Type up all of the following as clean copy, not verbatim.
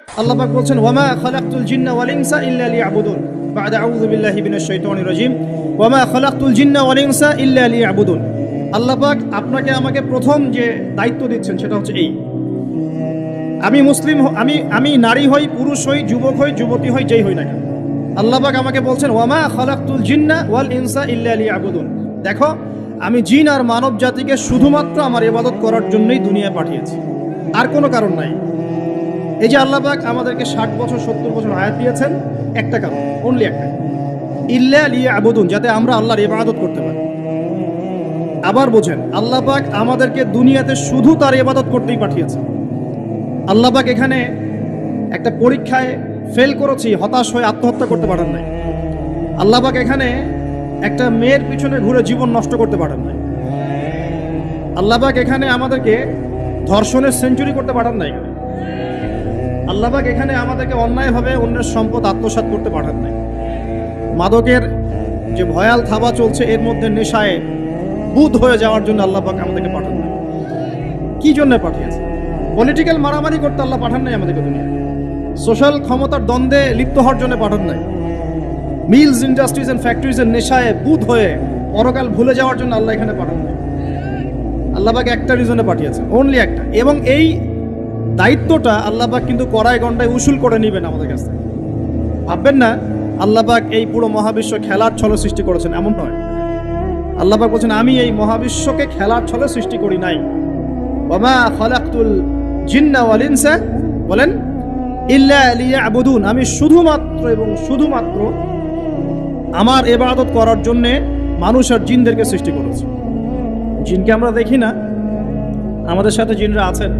আল্লাহ পাক বলছেন ওয়ামা খালাকতুল জিন্না ওয়াল ইনসা ইল্লা লিয়াবুদুন বা'দা আউযু বিল্লাহি মিনাশ শাইতানির রাজিম ওয়ামা খালাকতুল জিন্না ওয়াল ইনসা ইল্লা লিয়াবুদুন। আল্লাহ পাক আপনাকে আমাকে প্রথম যে দায়িত্ব দিচ্ছেন সেটা হচ্ছে এই, আমি মুসলিম, আমি নারী হই, পুরুষ হই, যুবক হই, যুবতী হই, যেই হই না কেন, আল্লাহ পাক আমাকে বলছেন ওয়ামা খালাকতুল জিন্না ওয়াল ইনসা ইল্লা লিয়াবুদুন। দেখো, আমি জিন আর মানব জাতিকে শুধুমাত্র আমার ইবাদত করার জন্যই দুনিয়ায় পাঠিয়েছি, আর কোনো কারণ নাই। এই যে আল্লাহ পাক আমাদেরকে 60 বছর 70 বছর হায়াত দিয়েছেন, একটা কারণ, অনলি একটা, ইল্লা লিয়াবুদুন, যাতে আমরা আল্লাহর ইবাদত করতে পারি। আবার বোঝেন, আল্লাহ পাক আমাদেরকে দুনিয়াতে শুধু তার ইবাদত করতেই পাঠিয়েছেন। আল্লাহ পাক এখানে একটা পরীক্ষায় ফেল করেছি হতাশ হয়ে আত্মহত্যা করতে পারেন নাই। আল্লাহ পাক এখানে একটা মেয়ের পিছনে ঘুরে জীবন নষ্ট করতে পারেন নাই। আল্লাহ পাক এখানে আমাদেরকে ধর্ষণের সেঞ্চুরি করতে পারেন নাই। আল্লাহ পাক এখানে আমাদেরকে অন্যায়ভাবে অন্যের সম্পদ আত্মসাৎ করতে পারেন নাই। মাদকের যে ভয়াল থাবা চলছে, এর মধ্যে নেশায় বুধ হয়ে যাওয়ার জন্য আল্লাহ পাক আমাদেরকে পাঠান নাই। কি জন্য পাঠিয়েছে? পলিটিক্যাল মারামারি করতে আল্লাহ পাঠান নাই আমাদেরকে দুনিয়ায়। সোশ্যাল ক্ষমতার দ্বন্দ্বে লিপ্ত হওয়ার জন্য পাঠান নাই। মিলস, ইন্ডাস্ট্রিজ এন্ড ফ্যাক্টরিজের নেশায় বুধ হয়ে পরকাল ভুলে যাওয়ার জন্য আল্লাহ এখানে পাঠান নাই। আল্লাহ পাক একটা রিজনে পাঠিয়েছেন, অনলি একটা। এবং এই দায়িত্বটা আল্লাহ পাক কিন্তু কড়াই গন্ডায় উসুল করে নেবেন আমাদের কাছ থেকে। ভাববেন না আল্লাহ পাক এই পুরো মহাবিশ্ব খেলার ছলে সৃষ্টি করেছেন, এমন নয়। আল্লাহ পাক বলছেন আমি এই মহাবিশ্বকে খেলার ছলে সৃষ্টি করি নাই। ওয়ামা খালাকতুল জিন্না ওয়াল ইনসা, বলেন, ইল্লা লিয়াবুদুন, আমি শুধুমাত্র এবং শুধুমাত্র আমার ইবাদত করার জন্য মানুষ আর জিনদেরকে সৃষ্টি করেছি। জিনকে আমরা দেখি না, আমাদের সাথে জিনরা আছেন।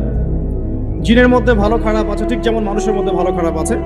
জিনের মধ্যে ভালো খারাপ আছে, ঠিক যেমন মানুষের মধ্যে ভালো খারাপ আছে।